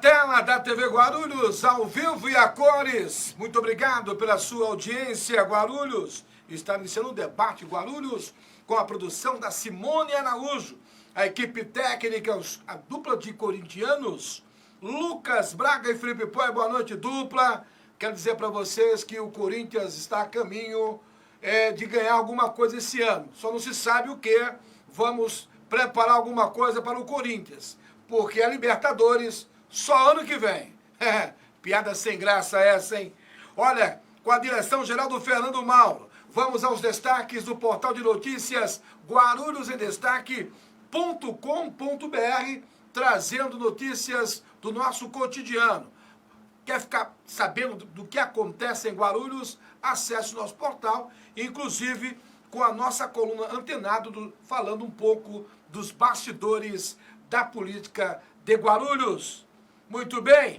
tela da TV Guarulhos, ao vivo e a cores. Muito obrigado pela sua audiência, Guarulhos. Está iniciando o debate Guarulhos com a produção da Simone Araújo, a equipe técnica, a dupla de corintianos, Lucas Braga e Felipe Poi. Boa noite, dupla. Quero dizer para vocês que o Corinthians está a caminho de ganhar alguma coisa esse ano. Só não se sabe o que. Vamos preparar alguma coisa para o Corinthians, porque a Libertadores só ano que vem. Piada sem graça essa, hein? Olha, com a direção geral do Fernando Mauro, vamos aos destaques do portal de notícias guarulhosendestaque.com.br, trazendo notícias do nosso cotidiano. Quer ficar sabendo do que acontece em Guarulhos? Acesse o nosso portal, inclusive com a nossa coluna Antenado, falando um pouco dos bastidores da política de Guarulhos. Muito bem,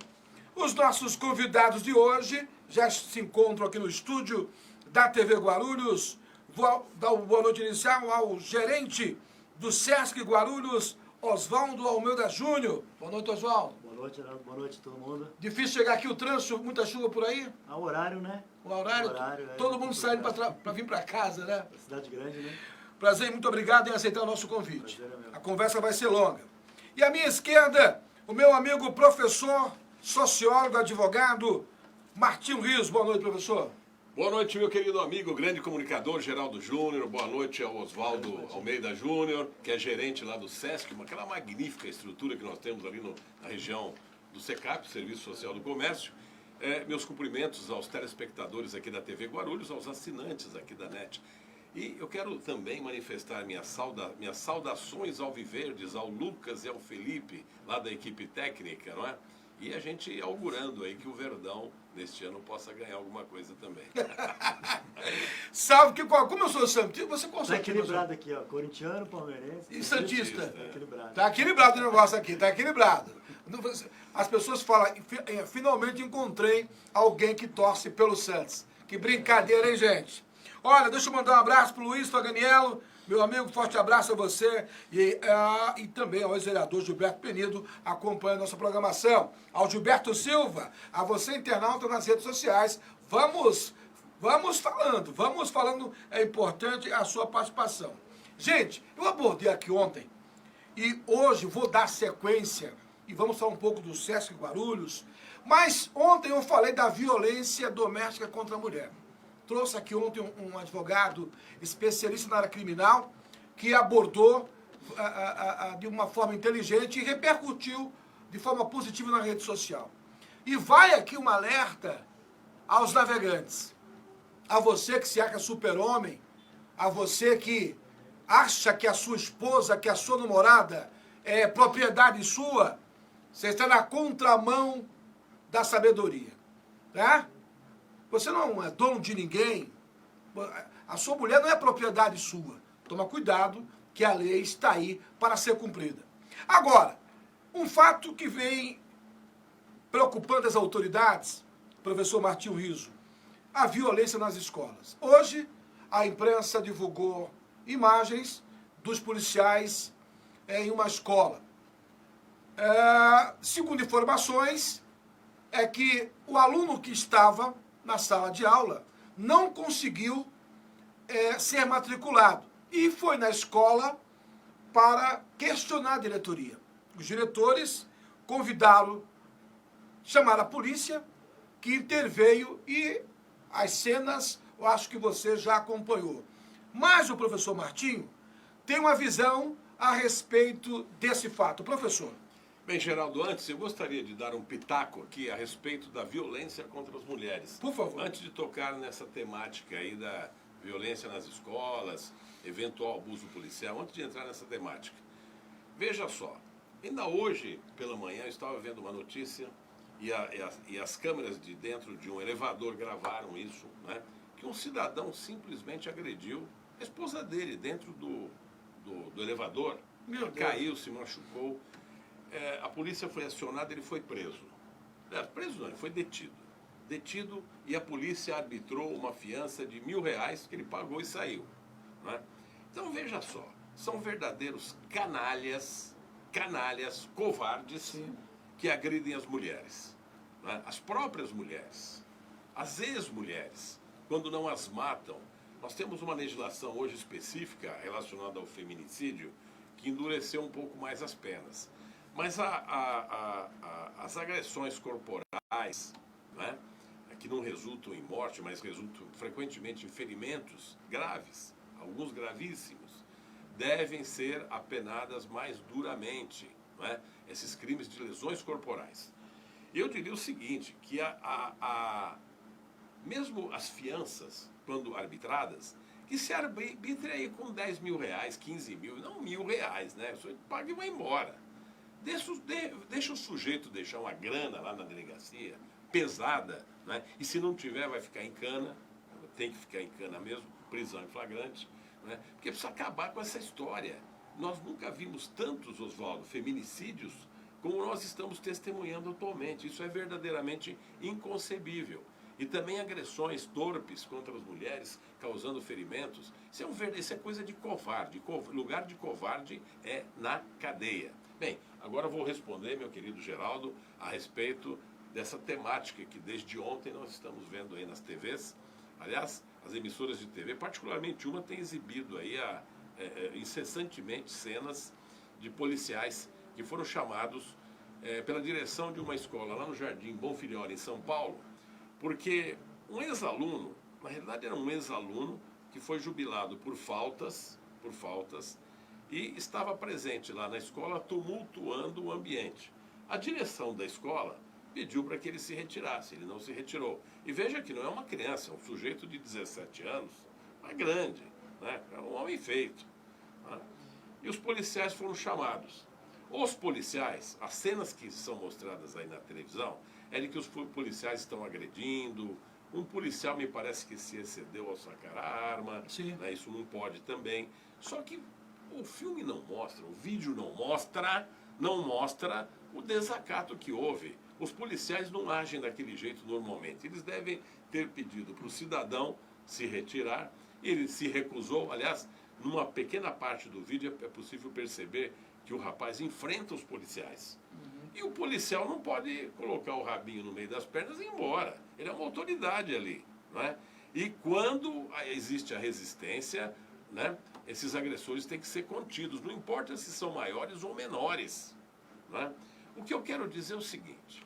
os nossos convidados de hoje já se encontram aqui no estúdio da TV Guarulhos. Vou dar uma boa noite inicial ao gerente do Sesc Guarulhos, Oswaldo Almeida Júnior. Boa noite, Oswaldo. Boa noite, Geraldo. Boa noite, todo mundo. Difícil chegar aqui, o trânsito, muita chuva por aí? O horário, né? O horário, todo mundo saindo para vir para casa, né? Cidade grande, né? Prazer, muito obrigado em aceitar o nosso convite. Prazer é meu. A conversa vai ser longa. E à minha esquerda, o meu amigo professor, sociólogo, advogado, Martinho Rios. Boa noite, professor. Boa noite, meu querido amigo, grande comunicador, Geraldo Júnior. Boa noite ao Oswaldo Almeida Júnior, que é gerente lá do Sesc, aquela magnífica estrutura que nós temos ali na região do SECAP, Serviço Social do Comércio. Meus cumprimentos aos telespectadores aqui da TV Guarulhos, aos assinantes aqui da NET. E eu quero também manifestar minhas saudações ao Viverdes, ao Lucas e ao Felipe, lá da equipe técnica, não é? E a gente augurando aí que o Verdão, neste ano, possa ganhar alguma coisa também. Salve que, como eu sou santista, você consegue. Tá equilibrado aqui, ó. Corintiano, palmeirense. E santista. Tá equilibrado. Tá equilibrado o negócio aqui, tá equilibrado. As pessoas falam, finalmente encontrei alguém que torce pelo Santos. Que brincadeira, hein, gente? Olha, deixa eu mandar um abraço pro Luiz Faganiello, meu amigo, forte abraço a você e também ao ex-vereador Gilberto Penido, acompanha a nossa programação. Ao Gilberto Silva, a você internauta nas redes sociais, vamos falando, é importante a sua participação. Gente, eu abordei aqui ontem e hoje vou dar sequência e vamos falar um pouco do Sesc Guarulhos, mas ontem eu falei da violência doméstica contra a mulher. Trouxe aqui ontem um advogado especialista na área criminal que abordou de uma forma inteligente e repercutiu de forma positiva na rede social. E vai aqui um alerta aos navegantes. A você que se acha super-homem, a você que acha que a sua esposa, que a sua namorada é propriedade sua, você está na contramão da sabedoria, tá? Você não é dono de ninguém. A sua mulher não é propriedade sua. Toma cuidado que a lei está aí para ser cumprida. Agora, um fato que vem preocupando as autoridades, professor Martinho Riso, a violência nas escolas. Hoje, a imprensa divulgou imagens dos policiais em uma escola. Segundo informações, é que o aluno que estava na sala de aula, não conseguiu ser matriculado. E foi na escola para questionar a diretoria. Os diretores chamaram a polícia, que interveio e as cenas, eu acho que você já acompanhou. Mas o professor Martinho tem uma visão a respeito desse fato. Professor. Bem, Geraldo, antes eu gostaria de dar um pitaco aqui a respeito da violência contra as mulheres. Por favor. Antes de tocar nessa temática aí da violência nas escolas, eventual abuso policial, antes de entrar nessa temática. Veja só, ainda hoje pela manhã eu estava vendo uma notícia e as câmeras de dentro de um elevador gravaram isso, né? Que um cidadão simplesmente agrediu a esposa dele dentro do elevador. Meu Deus. Caiu, se machucou. A polícia foi acionada, ele foi preso. Preso não, ele foi detido. Detido e a polícia arbitrou uma fiança de R$1.000 que ele pagou e saiu. Né? Então veja só, são verdadeiros canalhas, covardes, que agridem as mulheres, né? As próprias mulheres, as ex-mulheres, quando não as matam. Nós temos uma legislação hoje específica relacionada ao feminicídio que endureceu um pouco mais as penas. Mas as agressões corporais, né, que não resultam em morte, mas resultam frequentemente em ferimentos graves, alguns gravíssimos, devem ser apenadas mais duramente, né, esses crimes de lesões corporais. Eu diria o seguinte, que mesmo as fianças, quando arbitradas, que se arbitre aí com 10 mil reais, 15 mil, não R$1.000, né? Você paga e vai embora. Deixa o sujeito deixar uma grana lá na delegacia, pesada, né? E se não tiver, vai ficar em cana, tem que ficar em cana mesmo, prisão em flagrante, né? Porque precisa acabar com essa história. Nós nunca vimos tantos, Oswaldo, feminicídios como nós estamos testemunhando atualmente. Isso é verdadeiramente inconcebível. E também agressões torpes contra as mulheres, causando ferimentos. Isso é coisa de covarde. Lugar de covarde é na cadeia. Bem, agora eu vou responder, meu querido Geraldo, a respeito dessa temática que desde ontem nós estamos vendo aí nas TVs. Aliás, as emissoras de TV, particularmente uma, tem exibido aí incessantemente cenas de policiais que foram chamados pela direção de uma escola lá no Jardim Bonfilholi, em São Paulo, porque um ex-aluno, na realidade era um ex-aluno que foi jubilado por faltas, e estava presente lá na escola tumultuando o ambiente. A direção da escola pediu para que ele se retirasse, ele não se retirou. E veja que não é uma criança, é um sujeito de 17 anos, mas grande, né? É um homem feito. Né? E os policiais foram chamados. Os policiais, as cenas que são mostradas aí na televisão, é de que os policiais estão agredindo. Um policial me parece que se excedeu ao sacar a arma, né? Isso não pode também. Só que o filme não mostra, o vídeo não mostra o desacato que houve. Os policiais não agem daquele jeito normalmente. Eles devem ter pedido para o cidadão se retirar. Ele se recusou. Aliás, numa pequena parte do vídeo é possível perceber que o rapaz enfrenta os policiais. E o policial não pode colocar o rabinho no meio das pernas e ir embora. Ele é uma autoridade ali, não é? E quando existe a resistência, né, esses agressores têm que ser contidos. Não importa se são maiores ou menores. Não é? O que eu quero dizer é o seguinte.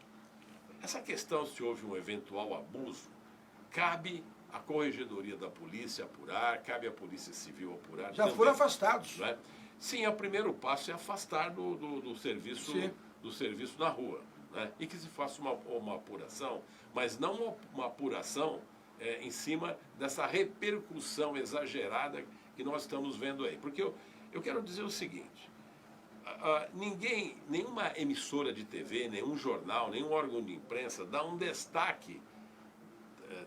Essa questão, se houve um eventual abuso, cabe à Corregedoria da Polícia apurar, cabe à Polícia Civil apurar. Já também, foram afastados. não é? Sim, o primeiro passo é afastar do serviço, do serviço na rua, né? E que se faça uma apuração, mas não uma apuração em cima dessa repercussão exagerada que nós estamos vendo aí. Porque eu quero dizer o seguinte, nenhuma emissora de TV, nenhum jornal, nenhum órgão de imprensa dá um destaque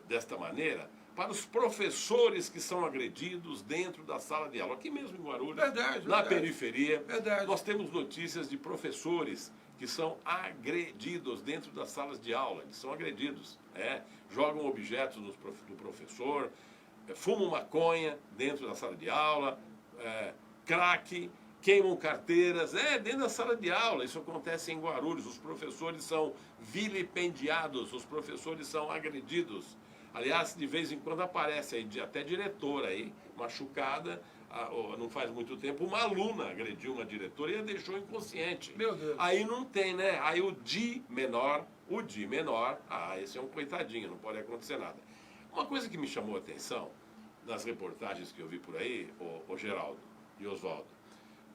desta maneira para os professores que são agredidos dentro da sala de aula. Aqui mesmo em Guarulhos, na periferia, nós temos notícias de professores que são agredidos dentro das salas de aula. Eles são agredidos, jogam objetos no professor, fumam maconha dentro da sala de aula, crack, queimam carteiras, dentro da sala de aula. Isso acontece em Guarulhos. Os professores são vilipendiados, os professores são agredidos. Aliás, de vez em quando aparece aí, até diretora aí, machucada, não faz muito tempo, uma aluna agrediu uma diretora e a deixou inconsciente. Meu Deus. Aí não tem, né? Aí o de menor, esse é um coitadinho, não pode acontecer nada. Uma coisa que me chamou a atenção nas reportagens que eu vi por aí, o Geraldo e Oswaldo,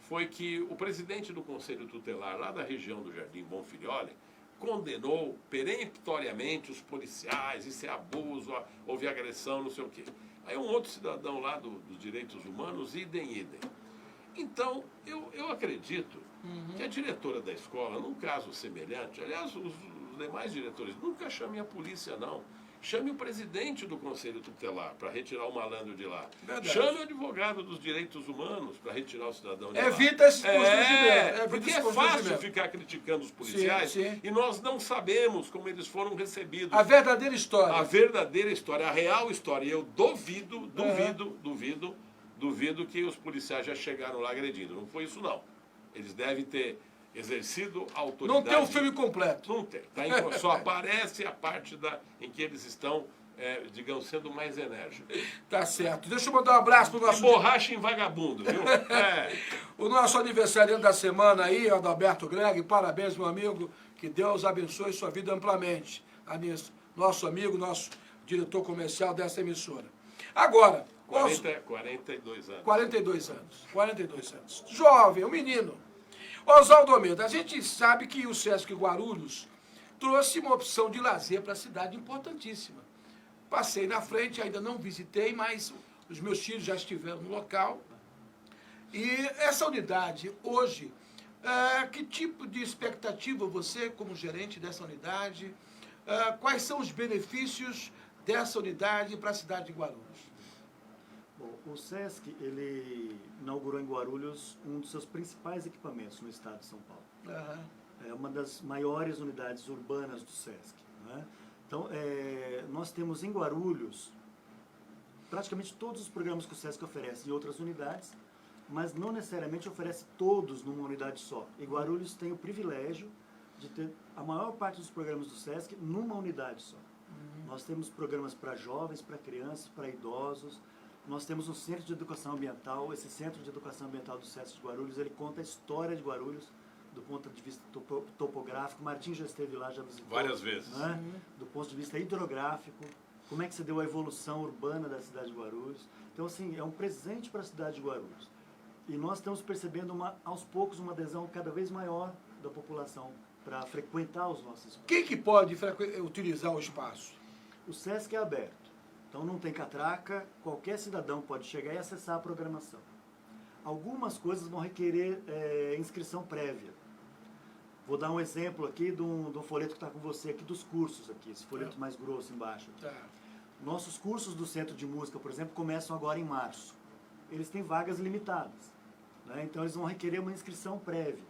foi que o presidente do Conselho Tutelar lá da região do Jardim Bonfilholi condenou peremptoriamente os policiais, isso é abuso, houve agressão, não sei o quê. Aí um outro cidadão lá dos direitos humanos, idem. Então, eu acredito que a diretora da escola, num caso semelhante, aliás, os demais diretores, nunca chamem a polícia, não. Chame o presidente do Conselho Tutelar para retirar o malandro de lá. Verdade. Chame o advogado dos direitos humanos para retirar o cidadão de lá. Evita esse constrangimento. Porque é fácil ficar criticando os policiais e nós não sabemos como eles foram recebidos. A verdadeira história. A verdadeira história, a real história. E eu duvido que os policiais já chegaram lá agredindo. Não foi isso, não. Eles devem ter exercido a Não autoridade. tem um filme completo. Não tem. Tá? Só aparece a parte em que eles estão, digamos, sendo mais enérgicos. Tá certo. Deixa eu mandar um abraço pro E nosso... borracha em vagabundo, viu? O nosso aniversariante da semana aí, Adalberto Greg, parabéns, meu amigo, que Deus abençoe sua vida amplamente. Nosso amigo, nosso diretor comercial dessa emissora. Agora, 42 anos. 42 anos, 42 anos. Jovem, um menino. Oswaldo Almeida, a gente sabe que o Sesc Guarulhos trouxe uma opção de lazer para a cidade importantíssima. Passei na frente, ainda não visitei, mas os meus filhos já estiveram no local. E essa unidade, hoje, que tipo de expectativa você, como gerente dessa unidade, quais são os benefícios dessa unidade para a cidade de Guarulhos? Bom, o SESC, ele inaugurou em Guarulhos um dos seus principais equipamentos no estado de São Paulo. Aham. É uma das maiores unidades urbanas do SESC. Né? Então, nós temos em Guarulhos praticamente todos os programas que o SESC oferece em outras unidades, mas não necessariamente oferece todos numa unidade só. E Guarulhos tem o privilégio de ter a maior parte dos programas do SESC numa unidade só. Nós temos programas para jovens, para crianças, para idosos. Nós temos um centro de educação ambiental. Esse centro de educação ambiental do SESC de Guarulhos, ele conta a história de Guarulhos do ponto de vista topográfico. Martim já esteve lá, já visitou. Várias vezes. Né? Do ponto de vista hidrográfico, como é que se deu a evolução urbana da cidade de Guarulhos. Então, assim, é um presente para a cidade de Guarulhos. E nós estamos percebendo, aos poucos, uma adesão cada vez maior da população para frequentar os nossos espaços. Quem que pode utilizar o espaço? O SESC é aberto, então não tem catraca, qualquer cidadão pode chegar e acessar a programação. Algumas coisas vão requerer inscrição prévia. Vou dar um exemplo aqui do folheto que está com você aqui, dos cursos aqui, esse folheto mais grosso embaixo. Tá. Nossos cursos do Centro de Música, por exemplo, começam agora em março. Eles têm vagas limitadas, né? Então eles vão requerer uma inscrição prévia.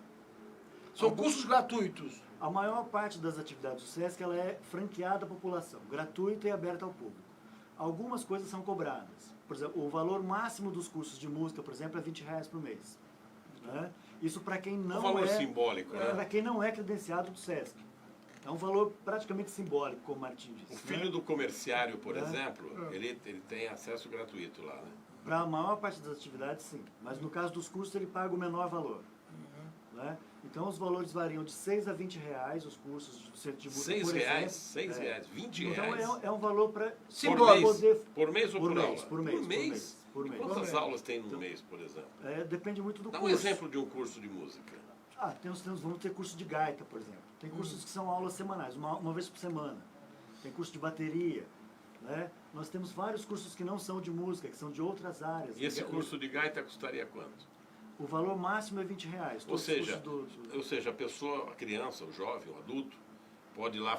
São cursos gratuitos. A maior parte das atividades do SESC ela é franqueada à população, gratuita e aberta ao público. Algumas coisas são cobradas. Por exemplo, o valor máximo dos cursos de música, por exemplo, é R$20 por mês. Né? Isso para quem não valor simbólico, né? Para quem não é credenciado do SESC. É um valor praticamente simbólico, como o Martim disse. O filho do comerciário, por É. exemplo, ele tem acesso gratuito lá, né? Para a maior parte das atividades, sim. Mas no caso dos cursos, ele paga o menor valor. Né? Então, os valores variam de R$6 a R$20, os cursos do Centro de Música, por exemplo. R$6, R$20. Então, é um valor para Simbólico. poder... Por mês ou por aula? Por mês. E quantas aulas tem no mês, por exemplo? Depende muito do Dá curso. um exemplo de um curso de música. Vamos ter curso de gaita, por exemplo. Tem cursos que são aulas semanais, uma vez por semana. Tem curso de bateria. Né? Nós temos vários cursos que não são de música, que são de outras áreas. E esse curso de gaita custaria quanto? O valor máximo é R$20. Ou seja, a pessoa, a criança, o jovem, o adulto, pode ir lá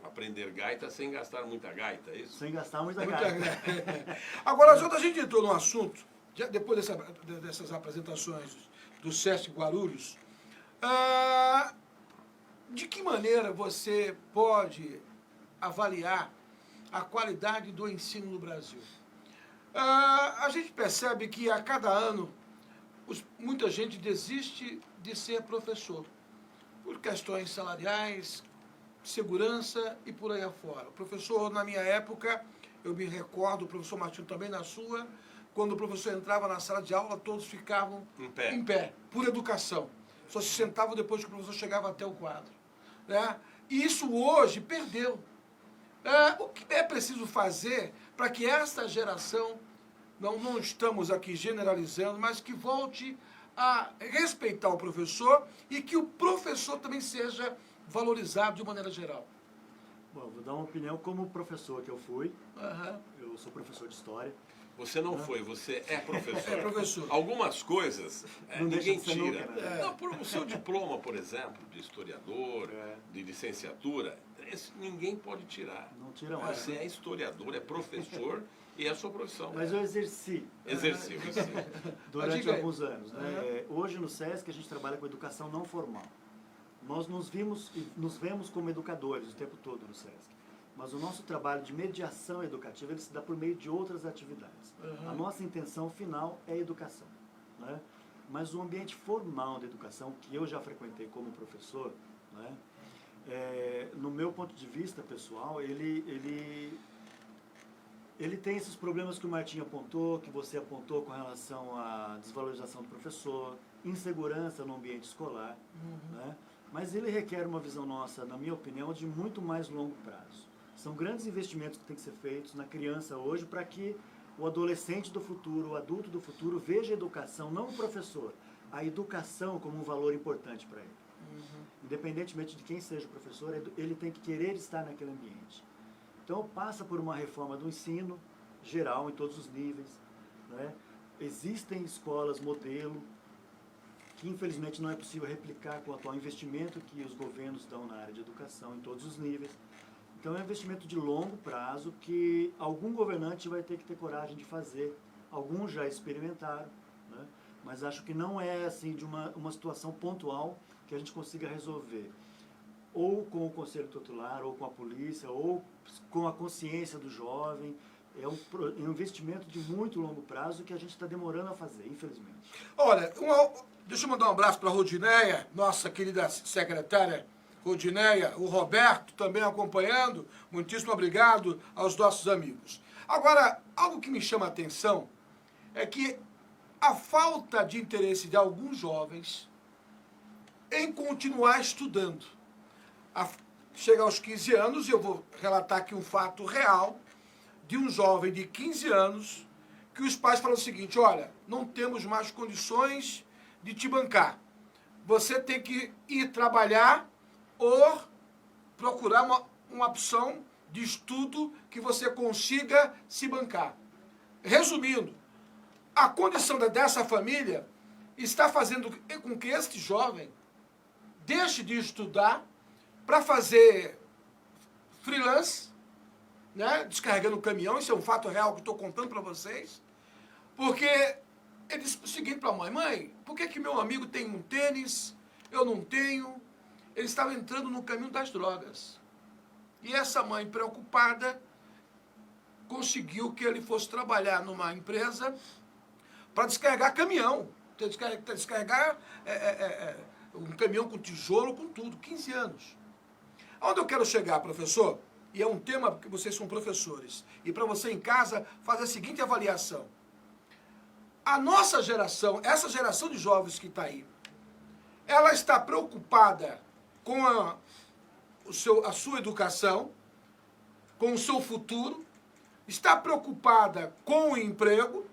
aprender gaita sem gastar muita gaita, é isso? Sem gastar muita gaita. Agora, quando a gente entrou no assunto, depois dessas apresentações do SESC Guarulhos, de que maneira você pode avaliar a qualidade do ensino no Brasil? A gente percebe que a cada ano muita gente desiste de ser professor, por questões salariais, segurança e por aí afora. O professor, na minha época, eu me recordo, o professor Martinho também na sua, quando o professor entrava na sala de aula, todos ficavam em pé, por educação. Só se sentavam depois que o professor chegava até o quadro. Né? E isso hoje perdeu. O que é preciso fazer para que esta geração, não estamos aqui generalizando, mas que volte a respeitar o professor e que o professor também seja valorizado de maneira geral? Bom, vou dar uma opinião como professor que eu fui. Uhum. Eu sou professor de História. Você não foi, você é professor. É professor. Algumas coisas ninguém deixa de ser tira. nunca, né? Não, por o seu diploma, por exemplo, de historiador, de licenciatura, ninguém pode tirar. Não tira Você mais. é historiador, é professor e é a sua profissão. Mas eu exerci Exercício. durante diga aí. alguns anos. Né? Hoje no SESC a gente trabalha com educação não formal. Nós nos vemos como educadores o tempo todo no SESC. Mas o nosso trabalho de mediação educativa ele se dá por meio de outras atividades. A nossa intenção final é a educação. Né? Mas o ambiente formal da educação, que eu já frequentei como professor, né, no meu ponto de vista pessoal, ele tem esses problemas que o Martim apontou, que você apontou com relação à desvalorização do professor, insegurança no ambiente escolar, né? Mas ele requer uma visão nossa, na minha opinião, de muito mais longo prazo. São grandes investimentos que têm que ser feitos na criança hoje para que o adolescente do futuro, o adulto do futuro, veja a educação, não o professor, a educação como um valor importante para ele. Independentemente de quem seja o professor, ele tem que querer estar naquele ambiente. Então, passa por uma reforma do ensino geral, em todos os níveis, né? Existem escolas modelo, que infelizmente não é possível replicar com o atual investimento que os governos dão na área de educação, em todos os níveis. Então, é um investimento de longo prazo que algum governante vai ter que ter coragem de fazer. Alguns já experimentaram, né? Mas acho que não é assim de uma situação pontual que a gente consiga resolver. Ou com o conselho tutelar, ou com a polícia, ou com a consciência do jovem. É um investimento de muito longo prazo que a gente está demorando a fazer, infelizmente. Olha, deixa eu mandar um abraço para a Rodineia, nossa querida secretária Rodineia, o Roberto também acompanhando. Muitíssimo obrigado aos nossos amigos. Agora, algo que me chama a atenção é que a falta de interesse de alguns jovens em continuar estudando. Chega aos 15 anos, e eu vou relatar aqui um fato real, de um jovem de 15 anos, que os pais falam o seguinte: olha, não temos mais condições de te bancar. Você tem que ir trabalhar ou procurar uma opção de estudo que você consiga se bancar. Resumindo, a condição dessa família está fazendo com que este jovem deixe de estudar para fazer freelance, né, descarregando o caminhão. Isso é um fato real que estou contando para vocês, porque ele disse o seguinte para a mãe: mãe, por que meu amigo tem um tênis, eu não tenho? Ele estava entrando no caminho das drogas. E essa mãe, preocupada, conseguiu que ele fosse trabalhar numa empresa para descarregar caminhão, descarregar um caminhão com tijolo, com tudo, 15 anos. Onde eu quero chegar, professor? E é um tema porque vocês são professores. E para você em casa, fazer a seguinte avaliação. A nossa geração, essa geração de jovens que está aí, ela está preocupada com a sua educação, com o seu futuro, está preocupada com o emprego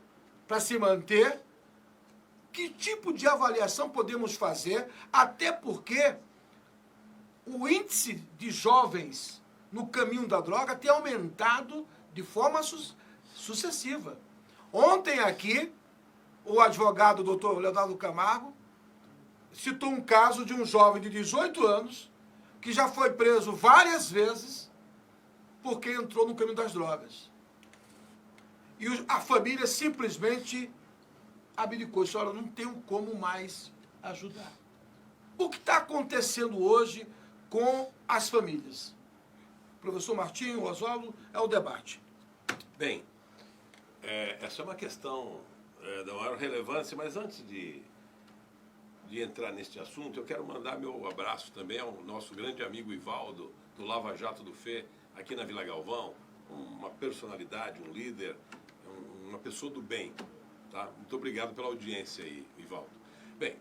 para se manter. Que tipo de avaliação podemos fazer? Até porque o índice de jovens no caminho da droga tem aumentado de forma sucessiva. Ontem aqui, o advogado doutor Leonardo Camargo citou um caso de um jovem de 18 anos que já foi preso várias vezes porque entrou no caminho das drogas. E a família simplesmente abdicou. Disse: olha, não tenho como mais ajudar. O que está acontecendo hoje com as famílias? Professor Martinho, Oswaldo, é o debate. Bem, essa é uma questão da maior relevância, mas antes de entrar neste assunto, eu quero mandar meu abraço também ao nosso grande amigo Ivaldo, do Lava Jato do Fê, aqui na Vila Galvão, uma personalidade, um líder, uma pessoa do bem. Tá? Muito obrigado pela audiência aí, Ivaldo. Bem,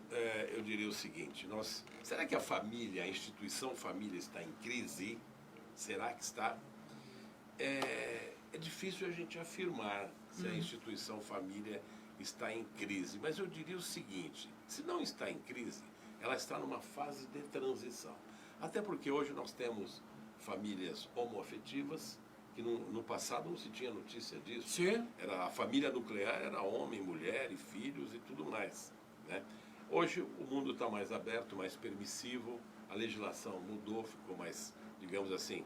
eu diria o seguinte: será que a família, a instituição família está em crise? Será que está? É difícil a gente afirmar se a instituição família está em crise, mas eu diria o seguinte: se não está em crise, ela está numa fase de transição. Até porque hoje nós temos famílias homoafetivas, que no passado não se tinha notícia disso. Sim. A família nuclear era homem, mulher e filhos e tudo mais, né? Hoje o mundo está mais aberto, mais permissivo, a legislação mudou, ficou mais, digamos assim,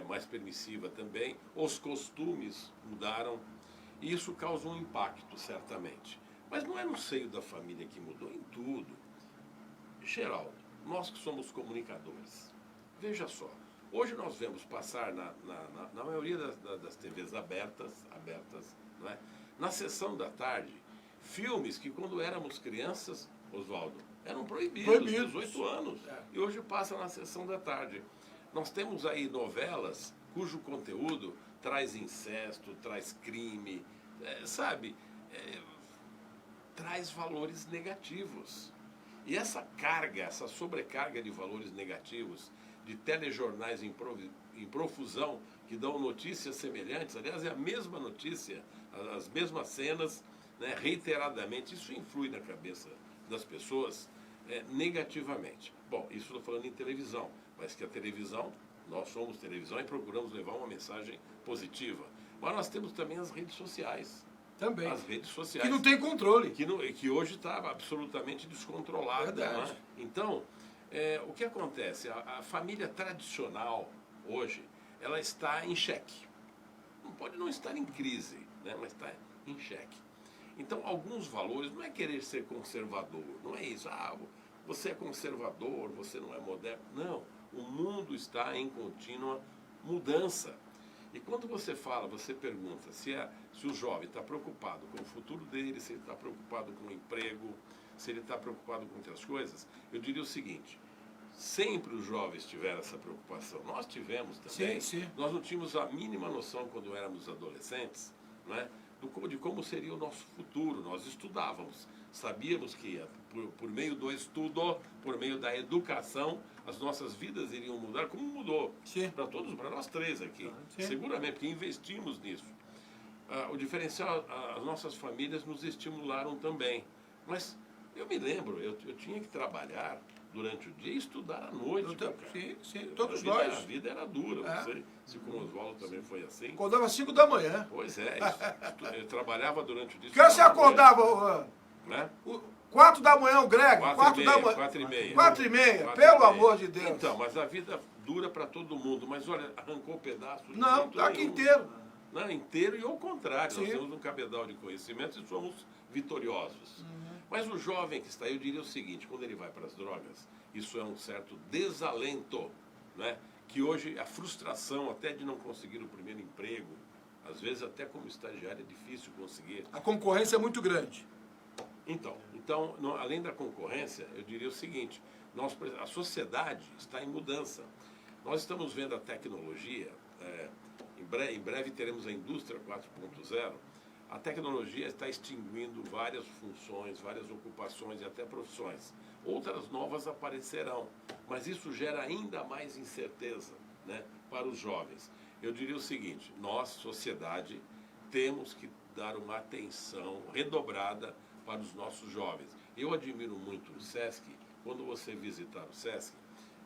mais permissiva também, os costumes mudaram, e isso causa um impacto, certamente. Mas não é no seio da família que mudou, em tudo. Geraldo, nós que somos comunicadores, veja só, hoje nós vemos passar na maioria das TVs abertas, não é? Na sessão da tarde, filmes que quando éramos crianças, Oswaldo, eram proibidos, Proibidos. 18 anos. É. E hoje passa na sessão da tarde. Nós temos aí novelas cujo conteúdo traz incesto, traz crime, sabe? Traz valores negativos. E essa carga, essa sobrecarga de valores negativos, de telejornais em profusão, que dão notícias semelhantes, aliás, é a mesma notícia, as mesmas cenas, né, reiteradamente, isso influi na cabeça das pessoas negativamente. Bom, isso estou falando em televisão, mas que a televisão, nós somos televisão e procuramos levar uma mensagem positiva. Mas nós temos também as redes sociais. Também. As redes sociais. Que não tem controle. Que hoje está absolutamente descontrolada. Verdade. Né? Então, o que acontece? A família tradicional, hoje, ela está em xeque. Não pode não estar em crise, né? Mas está em xeque. Então, alguns valores, não é querer ser conservador, não é isso. Você é conservador, você não é moderno. Não, o mundo está em contínua mudança. E quando você fala, você pergunta se o jovem está preocupado com o futuro dele, se ele está preocupado com o emprego, se ele está preocupado com outras coisas, eu diria o seguinte: sempre os jovens tiveram essa preocupação. Nós tivemos também. Sim, sim. Nós não tínhamos a mínima noção quando éramos adolescentes, né, de como seria o nosso futuro. Nós estudávamos, sabíamos que por meio do estudo, por meio da educação, as nossas vidas iriam mudar, como mudou para todos, para nós três aqui. Sim. Seguramente, porque investimos nisso. O diferencial, as nossas famílias nos estimularam também. Mas eu me lembro, eu tinha que trabalhar durante o dia e estudar à noite. Sim, todos nós. A vida era dura, não sei se com o Oswaldo também foi assim. Acordava às 5 da manhã. Pois é, eu trabalhava durante o dia. Que hora você acordava? Né? 4 da manhã, o Greg? 4 da manhã. 4h30. 4h30, pelo amor de Deus. Então, mas a vida dura para todo mundo. Mas olha, arrancou pedaço de Não, jeito tá aqui nenhum. inteiro. Não, inteiro e ao contrário. Sim. Nós temos um cabedal de conhecimentos e somos vitoriosos. Mas o jovem que está aí, eu diria o seguinte: quando ele vai para as drogas, isso é um certo desalento, né? Que hoje a frustração até de não conseguir o primeiro emprego, às vezes até como estagiário é difícil conseguir. A concorrência é muito grande. Então além da concorrência, eu diria o seguinte: a sociedade está em mudança. Nós estamos vendo a tecnologia, em breve teremos a indústria 4.0. A tecnologia está extinguindo várias funções, várias ocupações e até profissões. Outras novas aparecerão, mas isso gera ainda mais incerteza, né, para os jovens. Eu diria o seguinte: nós, sociedade, temos que dar uma atenção redobrada para os nossos jovens. Eu admiro muito o SESC. Quando você visitar o SESC,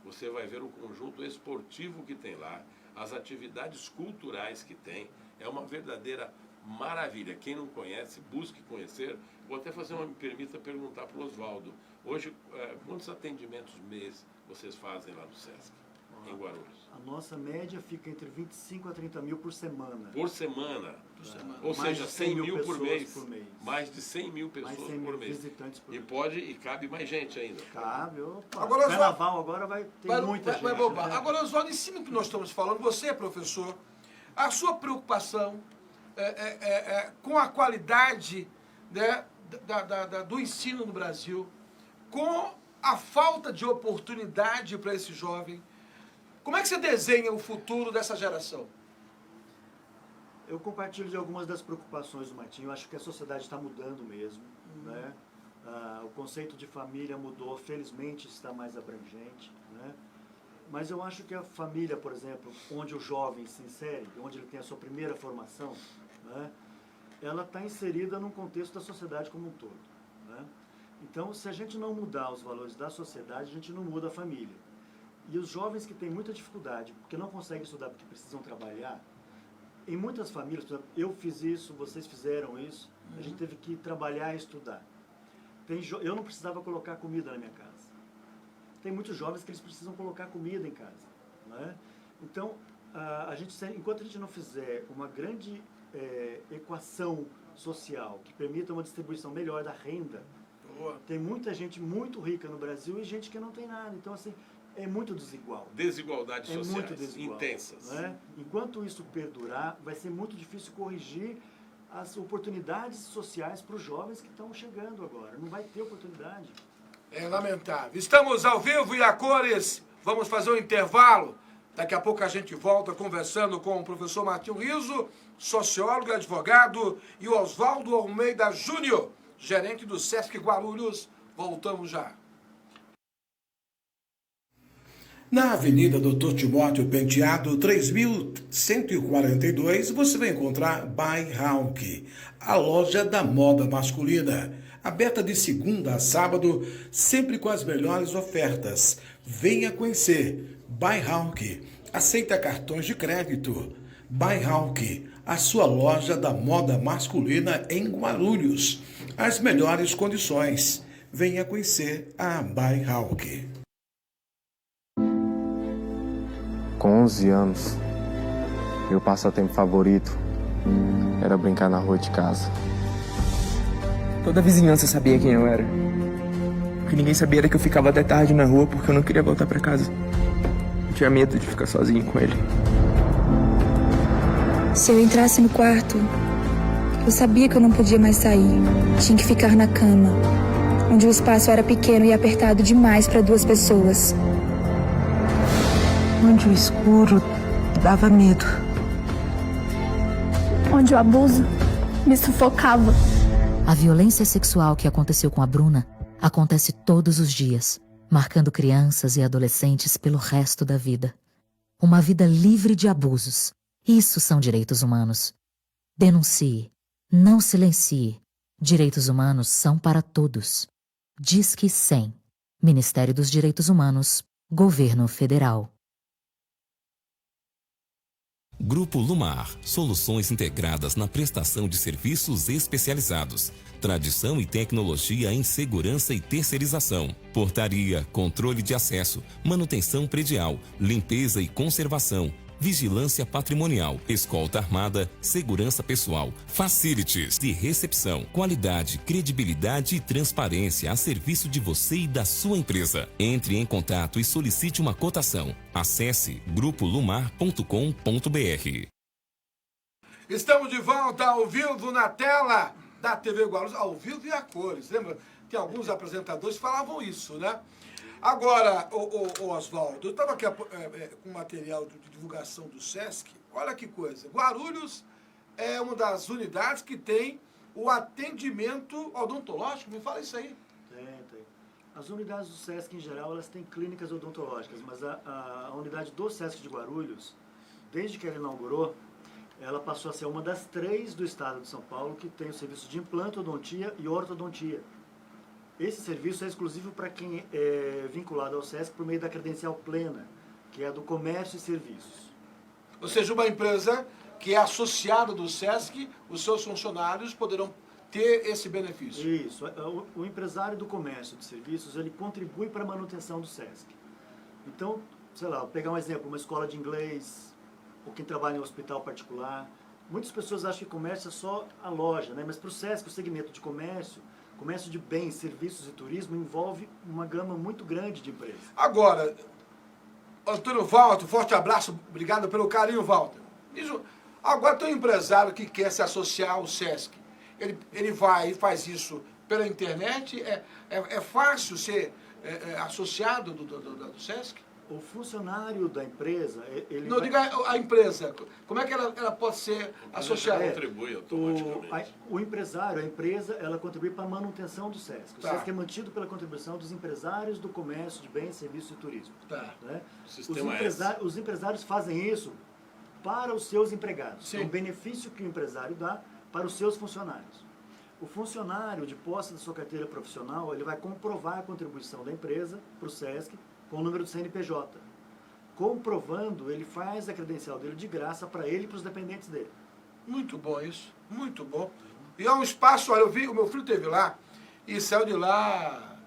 você vai ver o conjunto esportivo que tem lá, as atividades culturais que tem. É uma verdadeira maravilha. Quem não conhece, busque conhecer. Vou até me permita perguntar para o Oswaldo. Hoje, quantos atendimentos mês vocês fazem lá no SESC, em Guarulhos? A nossa média fica entre 25 a 30 mil por semana. Por semana. Ou Mais seja, de 100 mil por pessoas mês. Mais de 100 mil Mais pessoas 100 mil por mês. visitantes por E mês. e cabe mais gente ainda. Cabe, opa. Agora, Carnaval agora vai ter muita gente. Vai bombar. né? Agora, Oswaldo, em cima do que nós estamos falando, você, professor, a sua preocupação com a qualidade, né, do ensino no Brasil, com a falta de oportunidade para esse jovem, como é que você desenha o futuro dessa geração? Eu compartilho de algumas das preocupações do Martinho. Eu acho que a sociedade está mudando mesmo. Né? O conceito de família mudou, felizmente está mais abrangente. Né? Mas eu acho que a família, por exemplo, onde o jovem se insere, onde ele tem a sua primeira formação, né? Ela está inserida num contexto da sociedade como um todo. Né? Então, se a gente não mudar os valores da sociedade, a gente não muda a família. E os jovens que têm muita dificuldade, porque não conseguem estudar, porque precisam trabalhar, em muitas famílias, por exemplo, eu fiz isso, vocês fizeram isso, a gente teve que trabalhar e estudar. Eu não precisava colocar comida na minha casa. Tem muitos jovens que eles precisam colocar comida em casa. Né? Então, enquanto a gente não fizer uma grande equação social que permita uma distribuição melhor da renda, tem muita gente muito rica no Brasil e gente que não tem nada. Então, assim, é muito desigual. Desigualdades sociais muito desigual, intensas. né? Enquanto isso perdurar, vai ser muito difícil corrigir as oportunidades sociais para os jovens que estão chegando agora. Não vai ter oportunidade. É lamentável. Estamos ao vivo e a cores. Vamos fazer um intervalo. Daqui a pouco a gente volta conversando com o professor Martinho Riso, sociólogo, advogado, e o Oswaldo Almeida Júnior, gerente do Sesc Guarulhos. Voltamos já. Na Avenida Dr. Timóteo Penteado, 3142, você vai encontrar By Hawk, a loja da moda masculina. Aberta de segunda a sábado, sempre com as melhores ofertas. Venha conhecer. By Hawk, aceita cartões de crédito. By Hawk, a sua loja da moda masculina em Guarulhos. As melhores condições. Venha conhecer a By Hawk. Com 11 anos, meu passatempo favorito era brincar na rua de casa. Toda a vizinhança sabia quem eu era. O que ninguém sabia era que eu ficava até tarde na rua porque eu não queria voltar pra casa. Eu tinha medo de ficar sozinho com ele. Se eu entrasse no quarto, eu sabia que eu não podia mais sair. Tinha que ficar na cama, onde o espaço era pequeno e apertado demais para 2 pessoas. Onde o escuro dava medo. Onde o abuso me sufocava. A violência sexual que aconteceu com a Bruna acontece todos os dias, marcando crianças e adolescentes pelo resto da vida. Uma vida livre de abusos. Isso são direitos humanos. Denuncie. Não silencie. Direitos humanos são para todos. Disque 100. Ministério dos Direitos Humanos. Governo Federal. Grupo Lumar, soluções integradas na prestação de serviços especializados, tradição e tecnologia em segurança e terceirização, portaria, controle de acesso, manutenção predial, limpeza e conservação, vigilância patrimonial, escolta armada, segurança pessoal, facilities de recepção, qualidade, credibilidade e transparência a serviço de você e da sua empresa. Entre em contato e solicite uma cotação. Acesse grupolumar.com.br. Estamos de volta ao vivo na tela da TV Guarulhos, ao vivo e a cores. Lembra que alguns apresentadores falavam isso, né? Agora, o Oswaldo, eu estava aqui com material de divulgação do Sesc. Olha que coisa. Guarulhos é uma das unidades que tem o atendimento odontológico. Me fala isso aí. Tem. As unidades do Sesc, em geral, elas têm clínicas odontológicas, mas a unidade do Sesc de Guarulhos, desde que ela inaugurou, ela passou a ser uma das 3 do estado de São Paulo que tem o serviço de implantodontia e ortodontia. Esse serviço é exclusivo para quem é vinculado ao Sesc por meio da credencial plena, que é a do comércio e serviços. Ou seja, uma empresa que é associada do Sesc, os seus funcionários poderão ter esse benefício. Isso. O empresário do comércio de serviços, ele contribui para a manutenção do Sesc. Então, sei lá, vou pegar um exemplo, uma escola de inglês, ou quem trabalha em um hospital particular. Muitas pessoas acham que comércio é só a loja, né? Mas para o Sesc, o segmento de comércio de bens, serviços e turismo envolve uma gama muito grande de empresas. Agora, Antônio Walter, forte abraço, obrigado pelo carinho, Walter. Agora tem um empresário que quer se associar ao Sesc. Ele vai e faz isso pela internet. É fácil ser associado do Sesc? O funcionário da empresa, ele não, diga a empresa. Como é que ela pode ser associada? Contribui automaticamente. O empresário, a empresa, ela contribui para a manutenção do Sesc. O Tá. Sesc é mantido pela contribuição dos empresários do comércio de bens, serviços e turismo. Tá. Né? Os empresários fazem isso para os seus empregados. Sim. É um benefício que o empresário dá para os seus funcionários. O funcionário, de posse da sua carteira profissional, ele vai comprovar a contribuição da empresa para o Sesc com o número do CNPJ. Comprovando, ele faz a credencial dele de graça para ele e para os dependentes dele. Muito bom isso, muito bom. E é um espaço, olha, o meu filho esteve lá e saiu de lá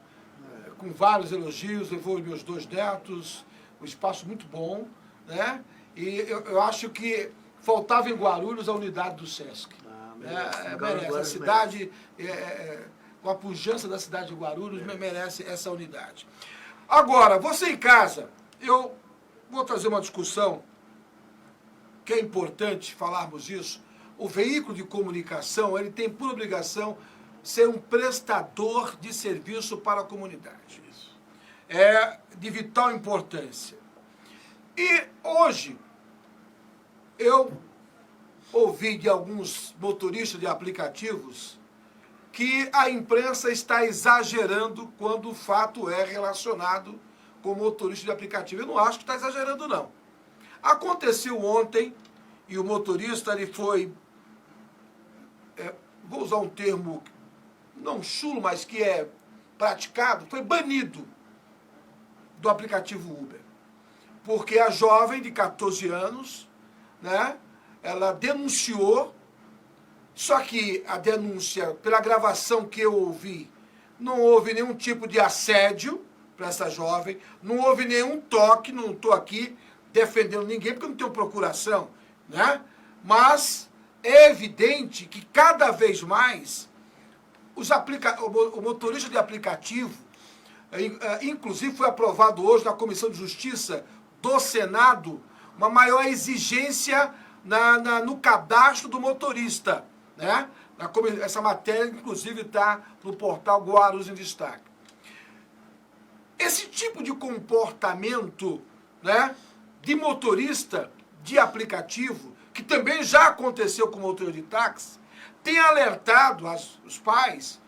com vários elogios, levou meus 2 netos, um espaço muito bom, né? E eu acho que faltava em Guarulhos a unidade do Sesc. Merece. A cidade, com a pujança da cidade de Guarulhos, merece essa unidade. Agora, você em casa, eu vou trazer uma discussão que é importante falarmos isso, o veículo de comunicação, ele tem por obrigação ser um prestador de serviço para a comunidade. Isso. É de vital importância. E hoje, eu ouvi de alguns motoristas de aplicativos que a imprensa está exagerando quando o fato é relacionado com motorista de aplicativo. Eu não acho que está exagerando, não. Aconteceu ontem e o motorista ele foi, vou usar um termo não chulo, mas que é praticado, foi banido do aplicativo Uber. Porque a jovem de 14 anos, né, ela denunciou, só que a denúncia, pela gravação que eu ouvi, não houve nenhum tipo de assédio para essa jovem, não houve nenhum toque, não estou aqui defendendo ninguém, porque eu não tenho procuração, né? Mas é evidente que cada vez mais o motorista de aplicativo, inclusive foi aprovado hoje na Comissão de Justiça do Senado, uma maior exigência no cadastro do motorista, né? Essa matéria, inclusive, está no portal Guarulhos em Destaque. Esse tipo de comportamento, né, de motorista de aplicativo, que também já aconteceu com motorista de táxi, tem alertado os pais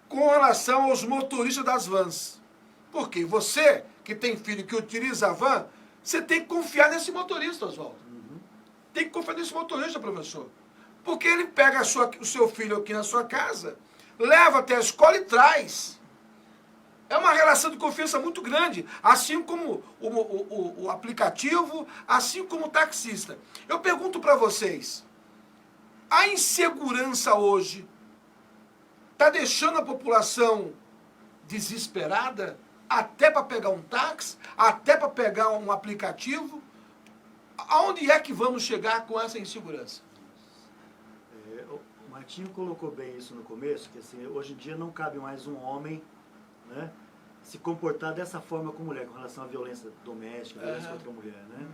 com relação aos motoristas das vans. Porque você, que tem filho que utiliza a van, você tem que confiar nesse motorista, Oswaldo. Tem que confiar nesse motorista, professor. Porque ele pega o seu filho aqui na sua casa, leva até a escola e traz. É uma relação de confiança muito grande, assim como o aplicativo, assim como o taxista. Eu pergunto para vocês, a insegurança hoje está deixando a população desesperada, até para pegar um táxi, até para pegar um aplicativo? Aonde é que vamos chegar com essa insegurança? O Martinho colocou bem isso no começo, que assim, hoje em dia não cabe mais um homem, né, se comportar dessa forma com mulher, com relação à violência doméstica, violência contra a mulher, né?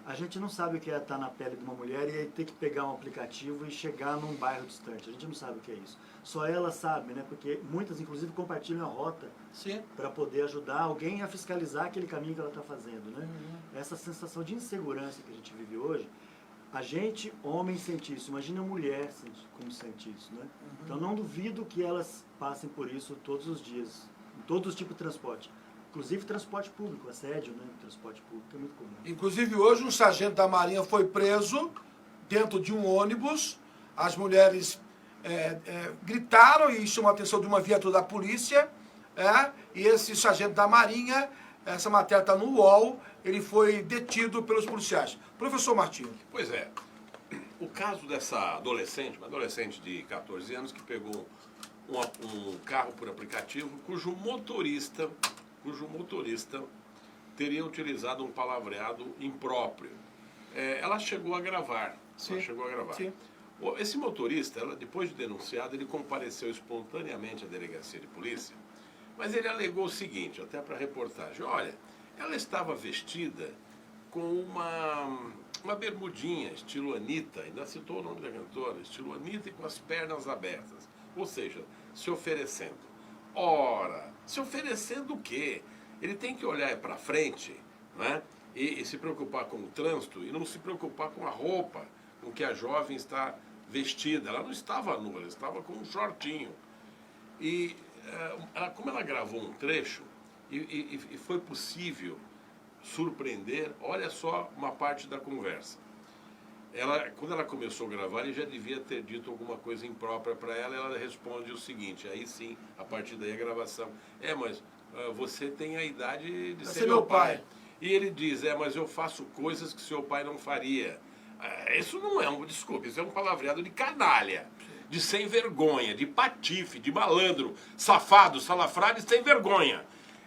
A gente não sabe o que é estar na pele de uma mulher e aí ter que pegar um aplicativo e chegar num bairro distante. A gente não sabe o que é isso. Só ela sabe, né? Porque muitas, inclusive, compartilham a rota para poder ajudar alguém a fiscalizar aquele caminho que ela está fazendo, né? Essa sensação de insegurança que a gente vive hoje, a gente, homem, sente isso. Imagina a mulher como sente isso, né? Então, não duvido que elas passem por isso todos os dias, em todos os tipos de transporte. Inclusive transporte público, assédio, né? Transporte público é muito comum. Inclusive hoje um sargento da Marinha foi preso dentro de um ônibus. As mulheres gritaram e chamou a atenção de uma viatura da polícia. E esse sargento da Marinha, essa matéria está no UOL, ele foi detido pelos policiais. Professor Martinho. Pois é, o caso dessa adolescente, uma adolescente de 14 anos que pegou um carro por aplicativo cujo motorista teria utilizado um palavreado impróprio. Ela chegou a gravar. Sim. Sim. Esse motorista, depois de denunciado, ele compareceu espontaneamente à delegacia de polícia, mas ele alegou o seguinte, até para a reportagem, olha, ela estava vestida com uma bermudinha, estilo Anitta, ainda citou o nome da cantora, estilo Anitta e com as pernas abertas, ou seja, se oferecendo. Ora, se oferecendo o quê? Ele tem que olhar para frente, né? E se preocupar com o trânsito e não se preocupar com a roupa com que a jovem está vestida. Ela não estava nua, ela estava com um shortinho. E como ela gravou um trecho e foi possível surpreender, olha só uma parte da conversa. Quando ela começou a gravar, ele já devia ter dito alguma coisa imprópria para ela. Ela responde o seguinte, aí sim, a partir daí a gravação. Mas você tem a idade de ser meu pai. E ele diz, mas eu faço coisas que seu pai não faria. Isso não é desculpa, isso é um palavreado de canalha, de sem vergonha, de patife, de malandro, safado, salafrado e sem vergonha.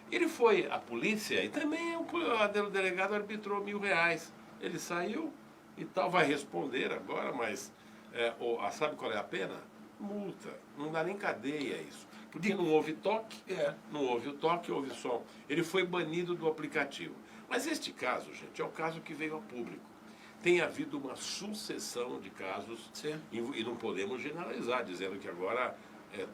Ele foi à polícia e também o delegado arbitrou R$1.000. Ele saiu e tal, vai responder agora, mas sabe qual é a pena? Multa. Não dá nem cadeia isso. Porque não houve toque, não houve o toque, houve som. Ele foi banido do aplicativo. Mas este caso, gente, é o caso que veio a público. tem havido uma sucessão de casos, e não podemos generalizar, dizendo que agora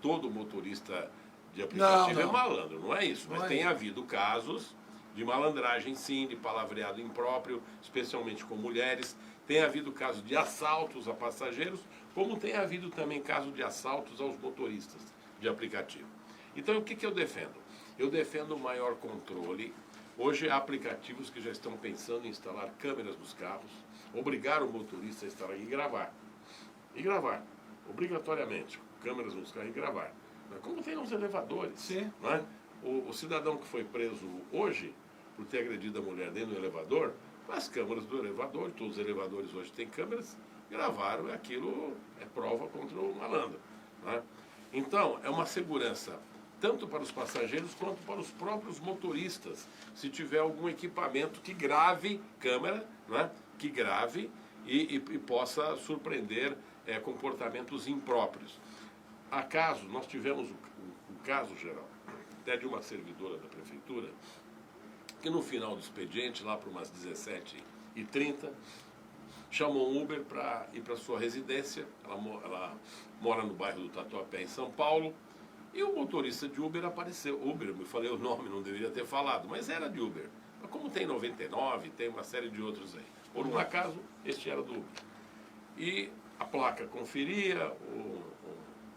todo motorista de aplicativo é malandro, não é isso, mas tem havido casos de malandragem sim, de palavreado impróprio, especialmente com mulheres, tem havido casos de assaltos a passageiros, como tem havido também casos de assaltos aos motoristas de aplicativo. Então, o que eu defendo? Eu defendo o maior controle. Hoje há aplicativos que já estão pensando em instalar câmeras nos carros, obrigar o motorista a instalar e gravar. E gravar, obrigatoriamente, câmeras nos carros e gravar. Como tem nos elevadores. Sim. Não é? O cidadão que foi preso hoje, por ter agredido a mulher dentro do elevador, as câmeras do elevador, todos os elevadores hoje têm câmeras, gravaram, e aquilo é prova contra o malandro. Não é? Então, é uma segurança tanto para os passageiros quanto para os próprios motoristas, se tiver algum equipamento que grave câmera, né, que grave e possa surpreender comportamentos impróprios. Acaso, nós tivemos um caso geral, até de uma servidora da prefeitura, que no final do expediente, lá para umas 17h30, chamou um Uber para ir para sua residência. Ela mora no bairro do Tatuapé, em São Paulo, e o motorista de Uber apareceu. Uber, eu falei o nome, não deveria ter falado, mas era de Uber. Mas como tem 99, tem uma série de outros aí. Por um acaso, este era do Uber. E a placa conferia,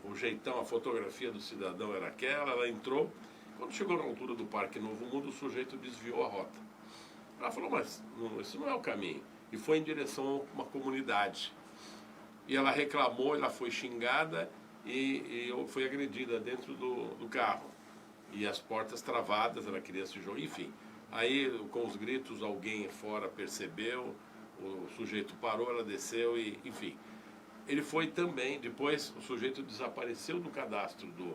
o jeitão, a fotografia do cidadão era aquela, ela entrou. Quando chegou na altura do Parque Novo Mundo, o sujeito desviou a rota. Ela falou, mas esse não é o caminho. E foi em direção a uma comunidade. E ela reclamou, ela foi xingada e foi agredida dentro do carro. E as portas travadas, ela queria se jogar, enfim. Aí, com os gritos, alguém fora percebeu, o sujeito parou, ela desceu e, enfim. Ele foi também, depois o sujeito desapareceu do cadastro do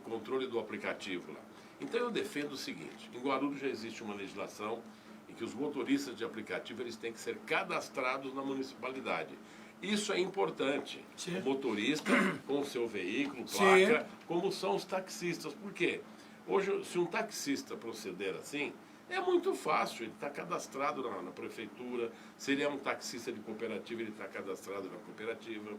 controle do aplicativo lá. Então eu defendo o seguinte, em Guarulhos já existe uma legislação em que os motoristas de aplicativo eles têm que ser cadastrados na municipalidade. Isso é importante. Sim. O motorista com o seu veículo, placa, como são os taxistas. Por quê? Hoje, se um taxista proceder assim, é muito fácil, ele está cadastrado na prefeitura, se ele é um taxista de cooperativa, ele está cadastrado na cooperativa.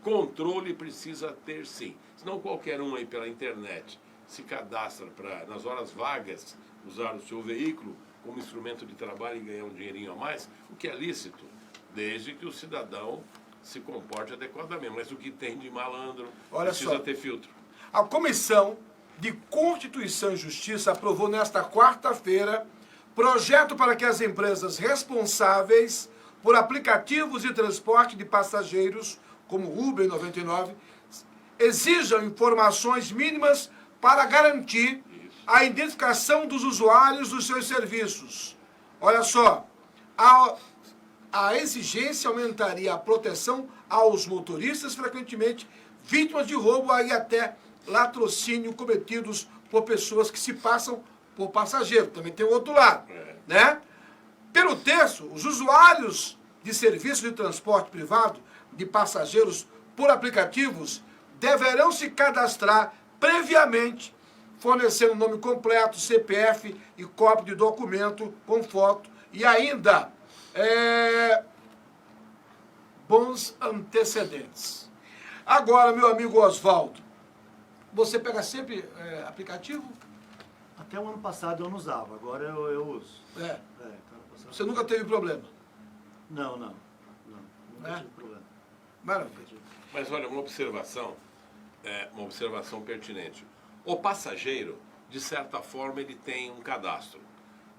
Controle precisa ter sim, senão qualquer um aí pela internet se cadastra para, nas horas vagas, usar o seu veículo como instrumento de trabalho e ganhar um dinheirinho a mais, o que é lícito, desde que o cidadão se comporte adequadamente. Mas o que tem de malandro precisa ter filtro. A Comissão de Constituição e Justiça aprovou nesta quarta-feira projeto para que as empresas responsáveis por aplicativos de transporte de passageiros, como Uber 99, exijam informações mínimas para garantir a identificação dos usuários dos seus serviços. Olha só, a exigência aumentaria a proteção aos motoristas frequentemente vítimas de roubo e até latrocínio cometidos por pessoas que se passam por passageiro. Também tem o outro lado, né? Pelo texto, os usuários de serviços de transporte privado de passageiros por aplicativos deverão se cadastrar previamente, fornecendo nome completo, CPF e cópia de documento com foto e ainda bons antecedentes. Agora, meu amigo Oswaldo, você pega sempre aplicativo? Até o ano passado eu não usava, agora eu uso. Você nunca teve problema? Não. Nunca tive problema. Maravilha. Mas olha, uma observação pertinente. O passageiro, de certa forma, ele tem um cadastro.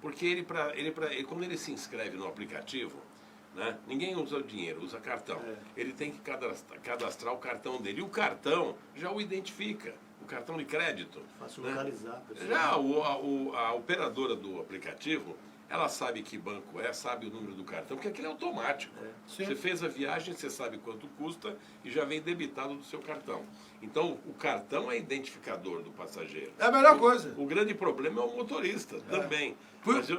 Porque quando ele se inscreve no aplicativo, né, ninguém usa o dinheiro, usa cartão. Ele tem que cadastrar o cartão dele. E o cartão já o identifica. O cartão de crédito. Fácil né? localizar. Já a operadora do aplicativo, ela sabe que banco sabe o número do cartão, porque aquilo é automático. Você fez a viagem, você sabe quanto custa e já vem debitado do seu cartão. Então, o cartão é identificador do passageiro. É a melhor coisa. O grande problema é o motorista também.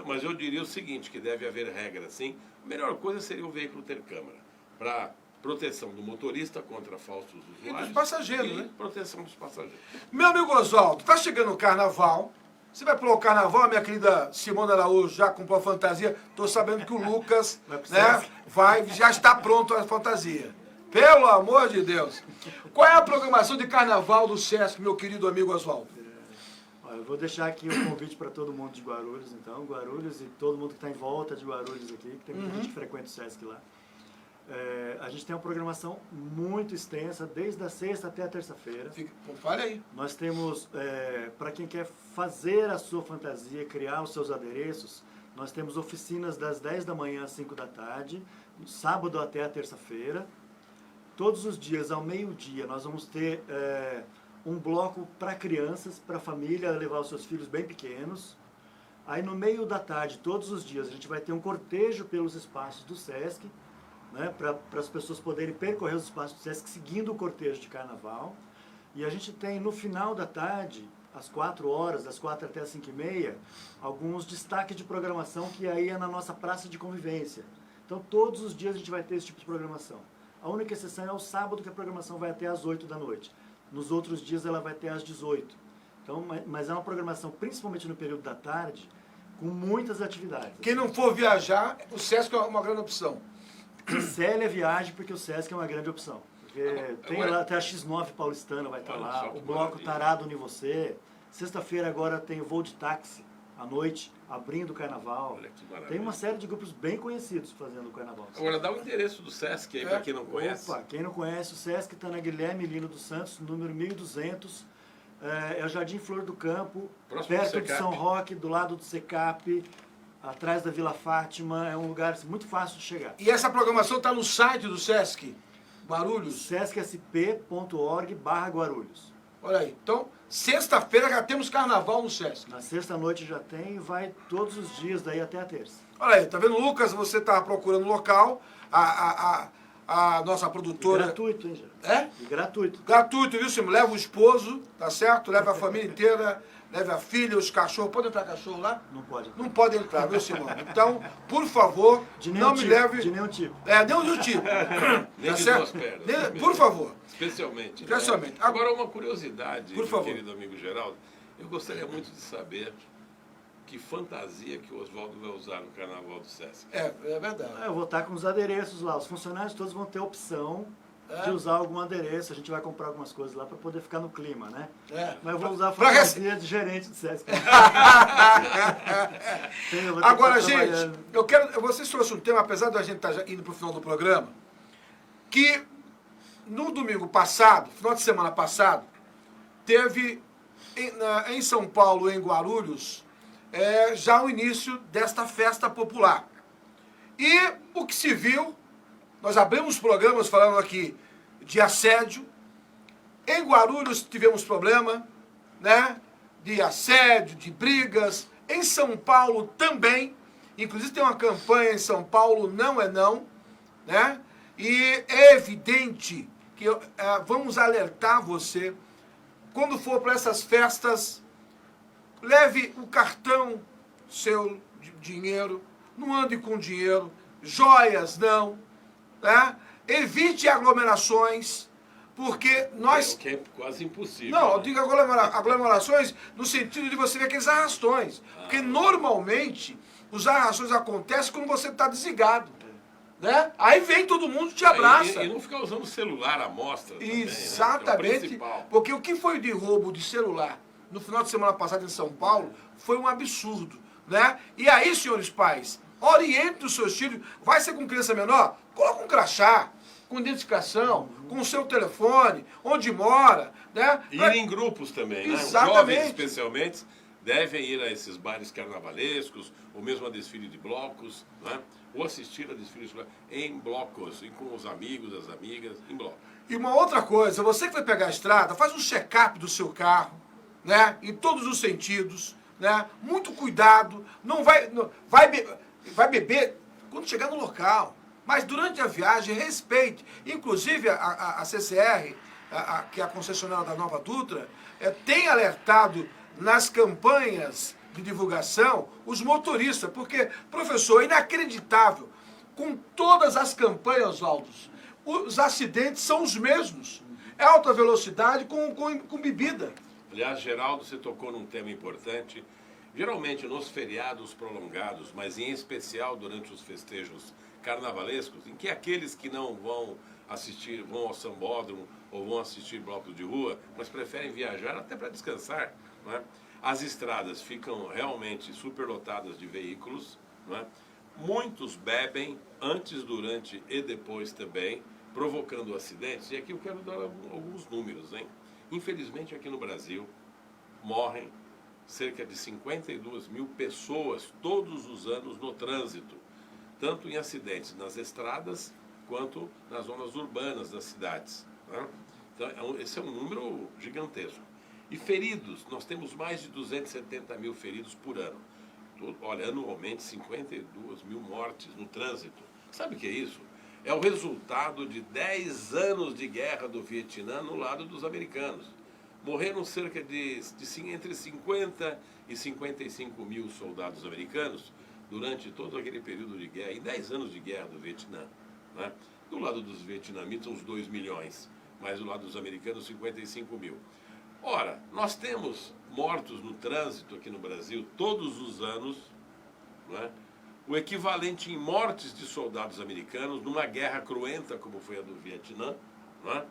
Mas eu diria o seguinte, que deve haver regra assim. A melhor coisa seria o veículo ter câmera. Para proteção do motorista contra falsos usuários. E dos passageiros, e né? proteção dos passageiros. Meu amigo Oswaldo, está chegando o carnaval, Você vai pro carnaval, minha querida Simone Araújo, já comprou a fantasia? Tô sabendo que o Lucas, né, já está pronto a fantasia. Pelo amor de Deus. Qual é a programação de carnaval do Sesc, meu querido amigo Oswaldo? Eu vou deixar aqui um convite para todo mundo de Guarulhos, então, Guarulhos e todo mundo que está em volta de Guarulhos aqui, que tem muita gente que frequenta o Sesc lá. A gente tem uma programação muito extensa, desde a sexta até a terça-feira. Fale aí. Nós temos, para quem quer fazer a sua fantasia, criar os seus adereços, nós temos oficinas das 10 da manhã às 5 da tarde, sábado até a terça-feira. Todos os dias, ao meio-dia, nós vamos ter um bloco para crianças, para a família levar os seus filhos bem pequenos. Aí no meio da tarde, todos os dias, a gente vai ter um cortejo pelos espaços do Sesc, né, para as pessoas poderem percorrer os espaços do Sesc seguindo o cortejo de carnaval. E a gente tem no final da tarde, às 4 horas, das 4 até as 5h30, alguns destaques de programação que aí é na nossa praça de convivência. Então todos os dias a gente vai ter esse tipo de programação. A única exceção é o sábado, que a programação vai até às 8 da noite. Nos outros dias ela vai até às 18. Então, mas é uma programação, principalmente no período da tarde, com muitas atividades. Quem não for viajar, o Sesc é uma grande opção. Cancele a viagem, porque o Sesc é uma grande opção. Porque tem lá até a X9 paulistana, vai estar lá, o bloco Tarado em Você. Sexta-feira agora tem o voo de táxi, à noite, abrindo o carnaval. Olha que maravilha. Tem uma série de grupos bem conhecidos fazendo o carnaval. Agora dá o endereço do Sesc aí para quem não conhece. Opa, quem não conhece, o Sesc está na Guilherme Lino dos Santos, número 1200. É o Jardim Flor do Campo, próximo perto de São Roque, do lado do Secap, atrás da Vila Fátima. É um lugar muito fácil de chegar. E essa programação está no site do Sesc Guarulhos? sescsp.org/Guarulhos. Olha aí, então, sexta-feira já temos carnaval no Sesc. Na sexta-noite já tem e vai todos os dias, daí até a terça. Olha aí, tá vendo, Lucas? Você tá procurando local, a nossa produtora... E gratuito, hein, já? É? E gratuito. Gratuito, viu, Simão? Leva o esposo, tá certo? Leva a família inteira, leva a filha, os cachorros. Pode entrar cachorro lá? Não pode. Não pode entrar, viu, Simão? Então, por favor, não me leve... De nenhum tipo. Nenhum tipo. Nem Tá de certo? duas pernas. Por favor. Especialmente. Especialmente. Né? Agora, uma curiosidade, por favor, querido amigo Geraldo. Eu gostaria muito de saber que fantasia que o Oswaldo vai usar no Carnaval do Sesc. É verdade. Eu vou estar com os adereços lá. Os funcionários todos vão ter a opção de usar algum adereço. A gente vai comprar algumas coisas lá para poder ficar no clima, né? Mas eu vou usar a fantasia de gerente do Sesc. Agora, gente, vocês trouxeram um tema, apesar de a gente estar indo para o final do programa, que no domingo passado, final de semana passado, teve em São Paulo, em Guarulhos, já o início desta festa popular. E o que se viu, nós abrimos programas falando aqui de assédio. Em Guarulhos tivemos problema, né, de assédio, de brigas. Em São Paulo também. Inclusive tem uma campanha em São Paulo, Não é Não, né? E é evidente que vamos alertar você, quando for para essas festas, leve o cartão seu de dinheiro, não ande com dinheiro, joias não, né? Evite aglomerações, porque nós... Que é quase impossível. Não, né? eu digo aglomerações no sentido de você ver aqueles arrastões. Porque normalmente os arrastões acontecem quando você está desligado. Né? Aí vem todo mundo e te abraça. E não ficar usando o celular à mostra. Exatamente. Também, né? Porque o que foi de roubo de celular no final de semana passado em São Paulo foi um absurdo. Né? E aí, senhores pais, oriente os seus filhos. Vai ser com criança menor? Coloca um crachá, com identificação, com o seu telefone, onde mora. Né? E ir em grupos também. Né? Os jovens, especialmente, devem ir a esses bailes carnavalescos, ou mesmo a desfile de blocos, né? Ou assistir a desfiles em blocos, e com os amigos, as amigas, em blocos. E uma outra coisa, você que vai pegar a estrada, faz um check-up do seu carro, né? Em todos os sentidos, né? Muito cuidado, vai beber quando chegar no local, mas durante a viagem respeite. Inclusive a CCR, que é a concessionária da Nova Dutra, tem alertado nas campanhas de divulgação os motoristas, porque, professor, é inacreditável, com todas as campanhas, Oswaldo, os acidentes são os mesmos. É alta velocidade com bebida. Aliás, Geraldo, você tocou num tema importante, geralmente nos feriados prolongados, mas em especial durante os festejos carnavalescos, em que aqueles que não vão assistir, vão ao sambódromo ou vão assistir blocos de rua, mas preferem viajar até para descansar, não é? As estradas ficam realmente superlotadas de veículos, não é? Muitos bebem antes, durante e depois também, provocando acidentes. E aqui eu quero dar alguns números, hein? Infelizmente, aqui no Brasil, morrem cerca de 52 mil pessoas todos os anos no trânsito, tanto em acidentes nas estradas quanto nas zonas urbanas das cidades, né? Então, esse é um número gigantesco. E feridos, nós temos mais de 270 mil feridos por ano. Olha, anualmente 52 mil mortes no trânsito. Sabe o que é isso? É o resultado de 10 anos de guerra do Vietnã no lado dos americanos. Morreram cerca de entre 50 e 55 mil soldados americanos durante todo aquele período de guerra, em 10 anos de guerra do Vietnã, né? Do lado dos vietnamitas, uns 2 milhões, mas do lado dos americanos, 55 mil. Ora, nós temos mortos no trânsito aqui no Brasil todos os anos, né? O equivalente em mortes de soldados americanos numa guerra cruenta como foi a do Vietnã, né?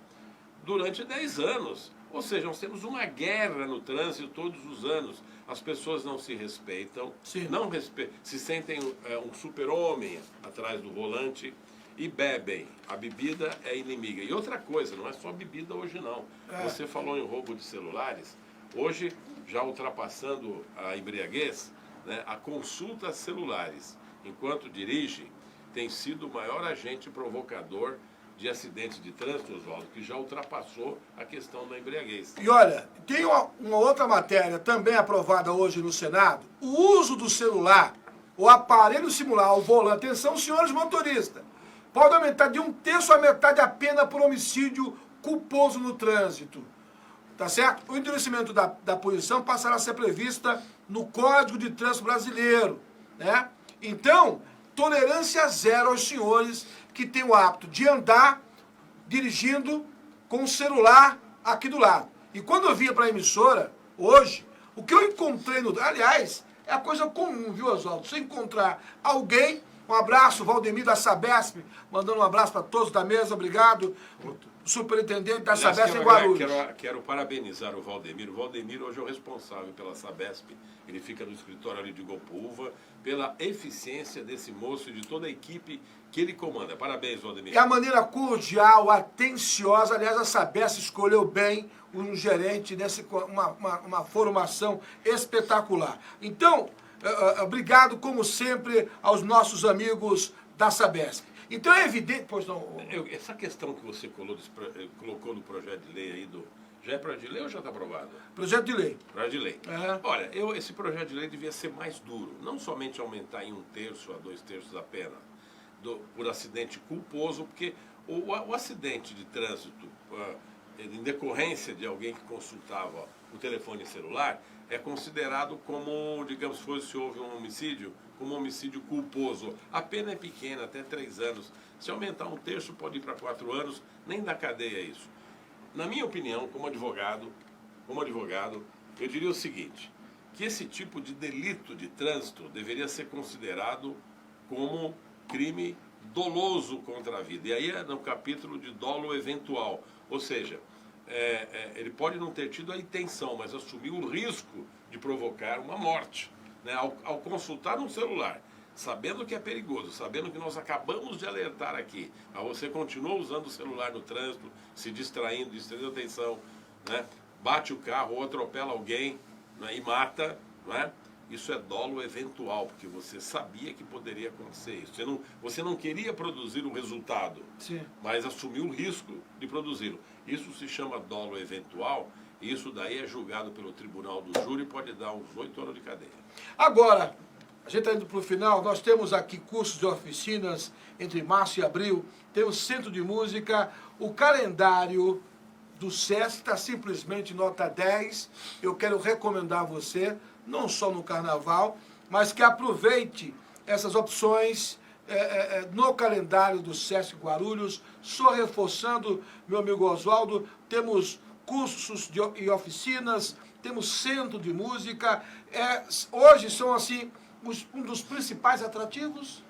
Durante 10 anos. Ou seja, nós temos uma guerra no trânsito todos os anos. As pessoas não se respeitam, se sentem um super-homem atrás do volante e bebem. A bebida é inimiga. E outra coisa, não é só bebida hoje não. Você falou em roubo de celulares. Hoje, já ultrapassando a embriaguez, né, a consulta a celulares enquanto dirige tem sido o maior agente provocador de acidentes de trânsito, Oswaldo, que já ultrapassou a questão da embriaguez. E olha, tem uma outra matéria também aprovada hoje no Senado. O uso do celular, o aparelho celular ao volante, atenção, senhores motoristas, pode aumentar de 1/3 a metade a pena por homicídio culposo no trânsito. Tá certo? O endurecimento da punição passará a ser prevista no Código de Trânsito Brasileiro, né? Então, tolerância zero aos senhores que têm o hábito de andar dirigindo com o celular aqui do lado. E quando eu vinha para a emissora, hoje, o que eu encontrei aliás, é a coisa comum, viu, Oswaldo? Você encontrar alguém, um abraço, Valdemir da Sabesp, mandando um abraço para todos da mesa, obrigado. Superintendente da Sabesp em Guarulhos. Quero parabenizar o Valdemir. O Valdemir hoje é o responsável pela Sabesp. Ele fica no escritório ali de Gopuva, pela eficiência desse moço e de toda a equipe que ele comanda. Parabéns, Valdemir. É a maneira cordial, atenciosa. Aliás, a Sabesp escolheu bem um gerente, uma formação espetacular. Então, obrigado, como sempre, aos nossos amigos da Sabesp. Então é evidente... Pois não... Essa questão que você colocou no projeto de lei aí já é projeto de lei ou já está aprovado? Projeto de lei. Projeto de lei. Olha, esse projeto de lei devia ser mais duro. Não somente aumentar em 1/3 a 2/3 a pena por acidente culposo, porque o acidente de trânsito, em decorrência de alguém que consultava o telefone celular, é considerado como, digamos, se houve um homicídio, como um homicídio culposo. A pena é pequena, até 3 anos. Se aumentar 1/3, pode ir para 4 anos, nem da cadeia isso. Na minha opinião, como advogado, eu diria o seguinte, que esse tipo de delito de trânsito deveria ser considerado como crime doloso contra a vida. E aí é no capítulo de dolo eventual, ou seja, ele pode não ter tido a intenção, mas assumiu o risco de provocar uma morte, né, ao consultar um celular, sabendo que é perigoso, sabendo que nós acabamos de alertar aqui, mas você continua usando o celular no trânsito, se distraindo, distraindo a atenção, né, bate o carro ou atropela alguém, né, e mata, né, isso é dolo eventual, porque você sabia que poderia acontecer isso. Você não queria produzir um resultado, mas assumiu o risco de produzi-lo. Isso se chama dolo eventual, e isso daí é julgado pelo tribunal do júri e pode dar uns 8 anos de cadeia. Agora, a gente está indo para o final, nós temos aqui cursos de oficinas entre março e abril, temos centro de música, o calendário do SESC está simplesmente nota 10. Eu quero recomendar a você, não só no carnaval, mas que aproveite essas opções no calendário do SESC Guarulhos. Só reforçando, meu amigo Oswaldo, temos cursos e oficinas temos centro de música. Hoje são, assim, um dos principais atrativos.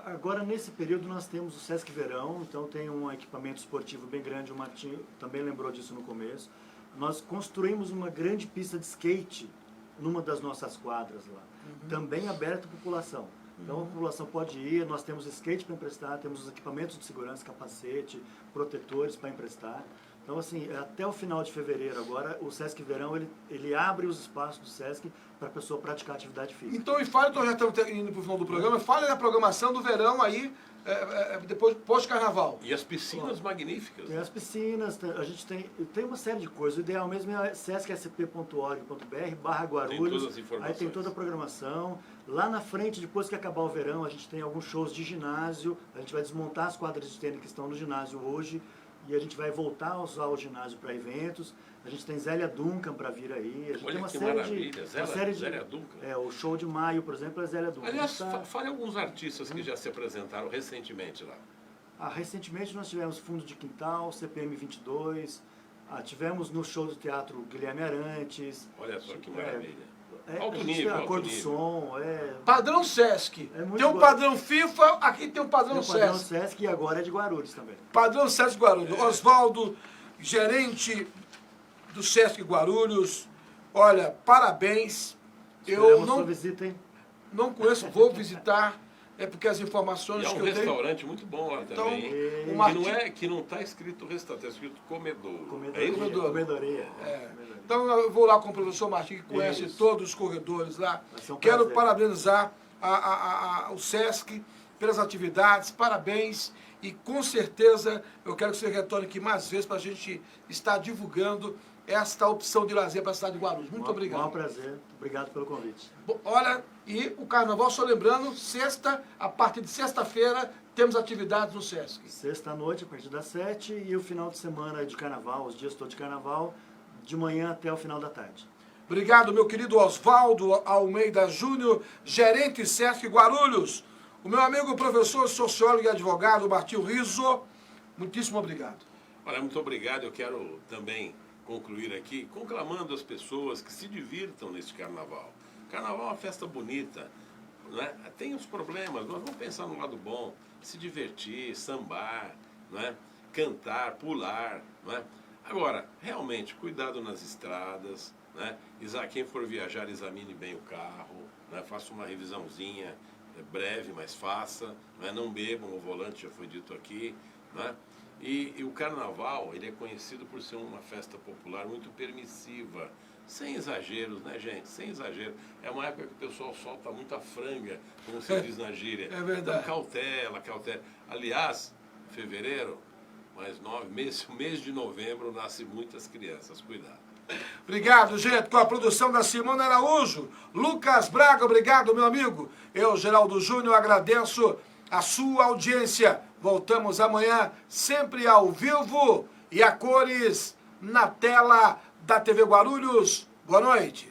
Agora, nesse período, nós temos o Sesc Verão, então tem um equipamento esportivo bem grande, o Martinho também lembrou disso no começo. Nós construímos uma grande pista de skate numa das nossas quadras lá, também aberta à população. Então a população pode ir, nós temos skate para emprestar, temos os equipamentos de segurança, capacete, protetores para emprestar. Então, assim, até o final de fevereiro agora, o Sesc Verão, ele abre os espaços do Sesc para a pessoa praticar atividade física. Então, já estamos indo para o final do programa, fale da programação do verão aí, depois pós-carnaval. E as piscinas magníficas. Tem as piscinas, a gente tem uma série de coisas. O ideal mesmo é sescsp.org.br/Guarulhos. Aí tem toda a programação. Lá na frente, depois que acabar o verão, a gente tem alguns shows de ginásio. A gente vai desmontar as quadras de tênis que estão no ginásio hoje. E a gente vai voltar a usar o ginásio para eventos. A gente tem Zélia Duncan para vir aí. A gente Olha tem uma que série maravilha, Zélia Duncan. O show de maio, por exemplo, é Zélia Duncan. Aliás, fale alguns artistas que já se apresentaram recentemente lá. Recentemente nós tivemos Fundo de Quintal, CPM 22, tivemos no show do teatro Guilherme Arantes. Olha só que maravilha. Alto a nível, a cor alto do nível. som. Padrão Sesc. Tem um padrão FIFA, aqui tem um padrão Sesc. Padrão Sesc e agora é de Guarulhos também. Padrão Sesc Guarulhos. Oswaldo, gerente do Sesc Guarulhos. Olha, parabéns. Esperamos sua visita, hein? Não conheço, vou visitar. É porque as informações que eu tenho... E é um restaurante muito bom lá então, também. Que não está escrito restaurante, está escrito comedor. Comedoria. Então eu vou lá com o professor Martinho, que conhece todos os corredores lá. Quero parabenizar o Sesc pelas atividades, parabéns. E com certeza eu quero que você retorne aqui mais vezes para a gente estar divulgando esta opção de lazer para a cidade de Guarulhos. Muito obrigado. É um prazer. Obrigado pelo convite. Bom, olha, e o carnaval, só lembrando, a partir de sexta-feira, temos atividades no Sesc. Sexta-noite, a partir das 7, e o final de semana de carnaval, os dias todos de carnaval, de manhã até o final da tarde. Obrigado, meu querido Oswaldo Almeida Júnior, gerente Sesc Guarulhos. O meu amigo professor, sociólogo e advogado, Martinho Rizzo, muitíssimo obrigado. Olha, muito obrigado. Eu quero também concluir aqui conclamando as pessoas que se divirtam neste carnaval. Carnaval é uma festa bonita, né? Tem os problemas, nós vamos pensar no lado bom, se divertir, sambar, né? Cantar, pular, né? Agora, realmente, cuidado nas estradas, né? Quem for viajar, examine bem o carro, né? Faça uma revisãozinha, breve, mas faça, né? Não bebam no volante, já foi dito aqui, né? E o carnaval, ele é conhecido por ser uma festa popular muito permissiva, sem exageros, né, gente? Sem exagero. É uma época que o pessoal solta muita franga, como se diz na gíria. É verdade. Então, cautela. Aliás, fevereiro, mais 9 meses, o mês de novembro, nascem muitas crianças. Cuidado. Obrigado, gente. Com a produção da Simone Araújo. Lucas Braga, obrigado, meu amigo. Eu, Geraldo Júnior, agradeço a sua audiência. Voltamos amanhã, sempre ao vivo e a cores na tela da TV Guarulhos. Boa noite.